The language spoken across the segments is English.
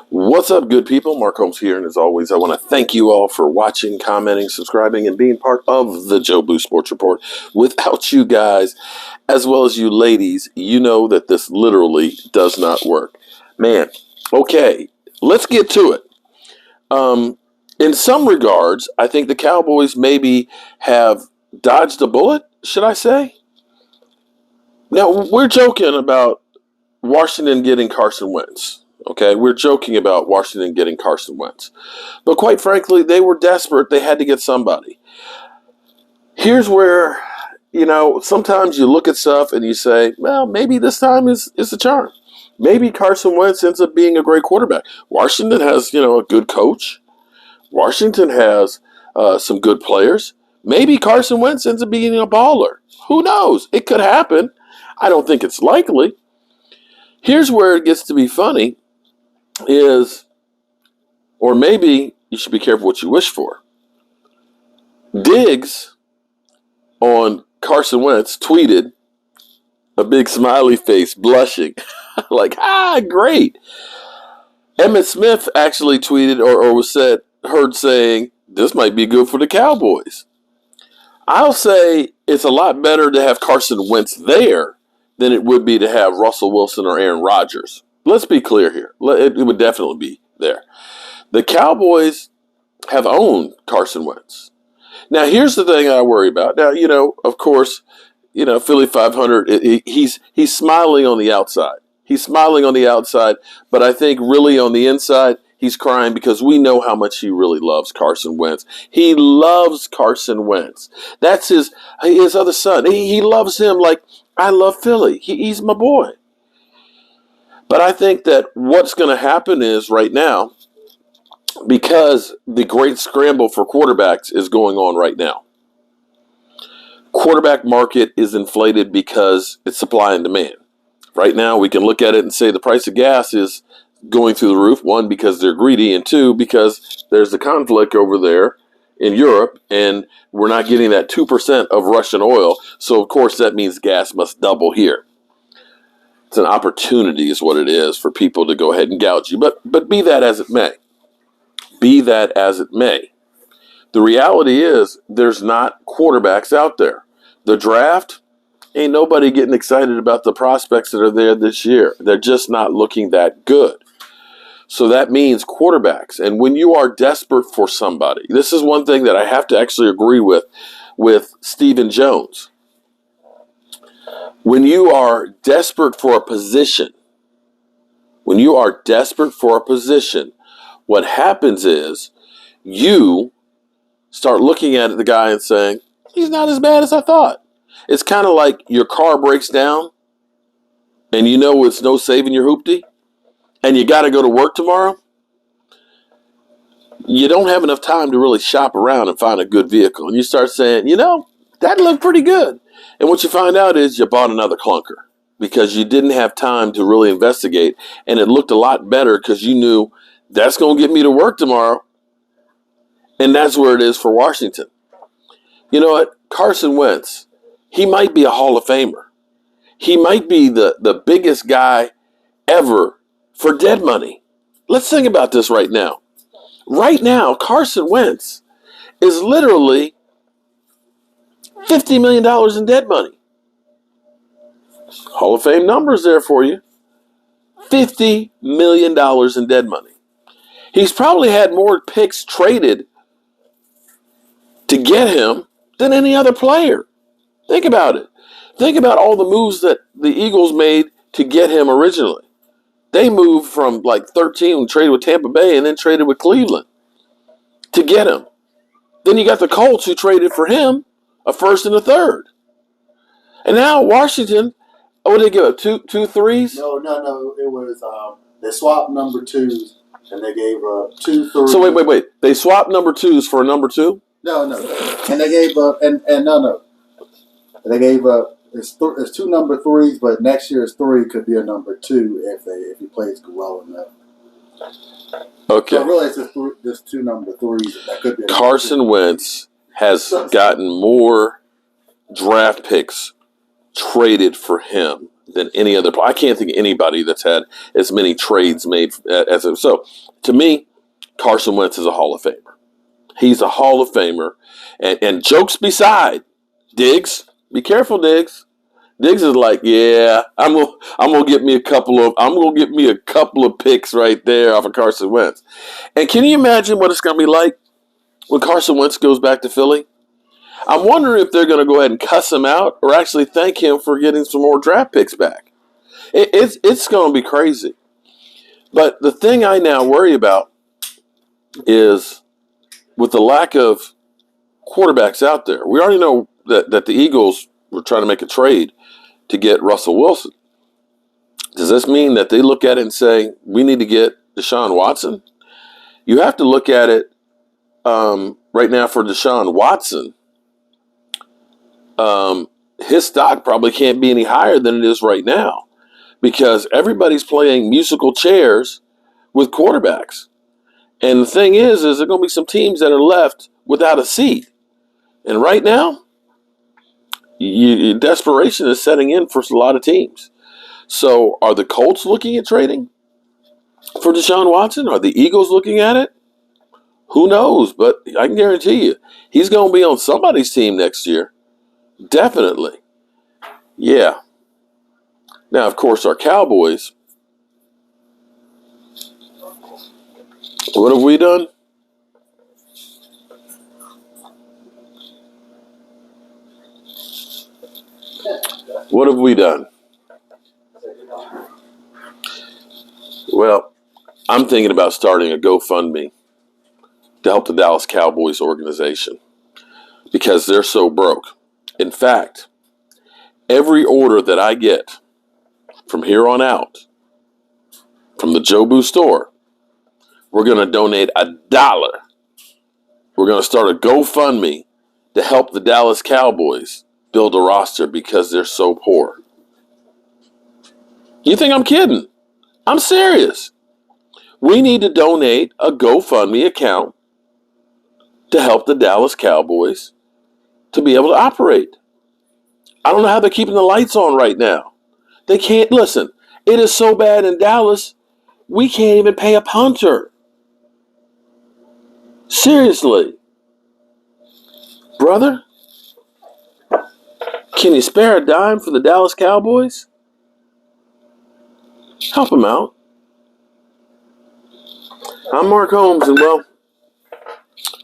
What's up, good people? Mark Holmes here, and as always, I want to thank you all for watching, commenting, subscribing, and being part of the Joe Blue Sports Report. Without you guys, as well as you ladies, you know that this literally does not work. Man, okay, let's get to it. In some regards, I think the Cowboys maybe have dodged a bullet, should I say? Now, we're joking about Washington getting Carson Wentz. Okay, we're joking about Washington getting Carson Wentz. But quite frankly, they were desperate. They had to get somebody. Here's where, sometimes you look at stuff and you say, well, maybe this time is the charm. Maybe Carson Wentz ends up being a great quarterback. Washington has, a good coach. Washington has some good players. Maybe Carson Wentz ends up being a baller. Who knows? It could happen. I don't think it's likely. Here's where it gets to be funny is, or maybe you should be careful what you wish for. Diggs on Carson Wentz tweeted a big smiley face, blushing, like, great. Emmitt Smith actually tweeted or was heard saying, this might be good for the Cowboys. I'll say it's a lot better to have Carson Wentz there than it would be to have Russell Wilson or Aaron Rodgers. Let's be clear here. It would definitely be there. The Cowboys have owned Carson Wentz. Now, here's the thing I worry about. Now, of course, Philly 500, he's smiling on the outside. He's smiling on the outside, but I think really on the inside, he's crying because we know how much he really loves Carson Wentz. He loves Carson Wentz. That's his other son. He loves him like I love Philly. He's my boy. But I think that what's going to happen is right now, because the great scramble for quarterbacks is going on right now. Quarterback market is inflated because it's supply and demand. Right now, we can look at it and say the price of gas is going through the roof. One, because they're greedy, and two, because there's a conflict over there in Europe, and we're not getting that 2% of Russian oil. So, of course, that means gas must double here. It's an opportunity is what it is for people to go ahead and gouge you. But be that as it may. Be that as it may. The reality is there's not quarterbacks out there. The draft, ain't nobody getting excited about the prospects that are there this year. They're just not looking that good. So that means quarterbacks. And when you are desperate for somebody, this is one thing that I have to actually agree with Stephen Jones. When you are desperate for a position, what happens is you start looking at the guy and saying, he's not as bad as I thought. It's kind of like your car breaks down and it's no saving your hoopty and you got to go to work tomorrow. You don't have enough time to really shop around and find a good vehicle. And you start saying, that looked pretty good. And what you find out is you bought another clunker because you didn't have time to really investigate. And it looked a lot better because you knew that's going to get me to work tomorrow. And that's where it is for Washington. You know what? Carson Wentz, he might be a Hall of Famer. He might be the biggest guy ever for dead money. Let's think about this right now. Right now, Carson Wentz is literally $50 million in dead money. Hall of Fame numbers there for you. $50 million in dead money. He's probably had more picks traded to get him than any other player. Think about it. Think about all the moves that the Eagles made to get him originally. They moved from like 13 and traded with Tampa Bay and then traded with Cleveland to get him. Then you got the Colts who traded for him a first and a third. And now Washington, what did they give up? Two threes? No. It was they swapped number twos and they gave up 2 threes. So wait. They swapped number twos for a number two? No. And they gave up and no. They gave up it's 2 number threes, but next year's 3 could be a number 2 if he plays well enough. Okay. So really, it's just 2 number threes. That could be. Carson Wentz has gotten more draft picks traded for him than any other player. I can't think of anybody that's had as many trades made as him. So, to me, Carson Wentz is a Hall of Famer. He's a Hall of Famer. And jokes beside, Diggs, be careful, Diggs. Diggs is like, yeah, I'm gonna get me a couple of picks right there off of Carson Wentz. And can you imagine what it's gonna be like when Carson Wentz goes back to Philly? I'm wondering if they're gonna go ahead and cuss him out or actually thank him for getting some more draft picks back. It's gonna be crazy. But the thing I now worry about is with the lack of quarterbacks out there. We already know that the Eagles were trying to make a trade to get Russell Wilson. Does this mean that they look at it and say, we need to get Deshaun Watson? You have to look at it right now for Deshaun Watson. His stock probably can't be any higher than it is right now because everybody's playing musical chairs with quarterbacks. And the thing is there are going to be some teams that are left without a seat. And right now, desperation is setting in for a lot of teams. So are the Colts looking at trading for Deshaun Watson? Are the Eagles looking at it? Who knows? But I can guarantee you, he's going to be on somebody's team next year. Definitely. Yeah. Now, of course, our Cowboys. What have we done? What have we done? Well, I'm thinking about starting a GoFundMe to help the Dallas Cowboys organization because they're so broke. In fact, every order that I get from here on out from the Jobu store, we're going to donate $1. We're going to start a GoFundMe to help the Dallas Cowboys build a roster because they're so poor. You think I'm kidding? I'm serious. We need to donate a GoFundMe account to help the Dallas Cowboys to be able to operate. I don't know how they're keeping the lights on right now. They can't, listen, it is so bad in Dallas, we can't even pay a punter. Seriously. Brother, can you spare a dime for the Dallas Cowboys? Help them out. I'm Mark Holmes, and well,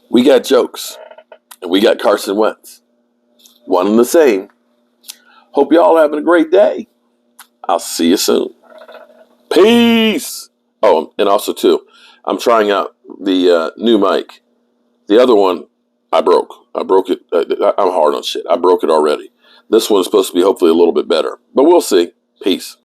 we got jokes, and we got Carson Wentz. One and the same. Hope y'all having a great day. I'll see you soon. Peace. Oh, and also, too, I'm trying out the new mic. The other one, I broke. I broke it. I'm hard on shit. I broke it already. This one's supposed to be hopefully a little bit better, but we'll see. Peace.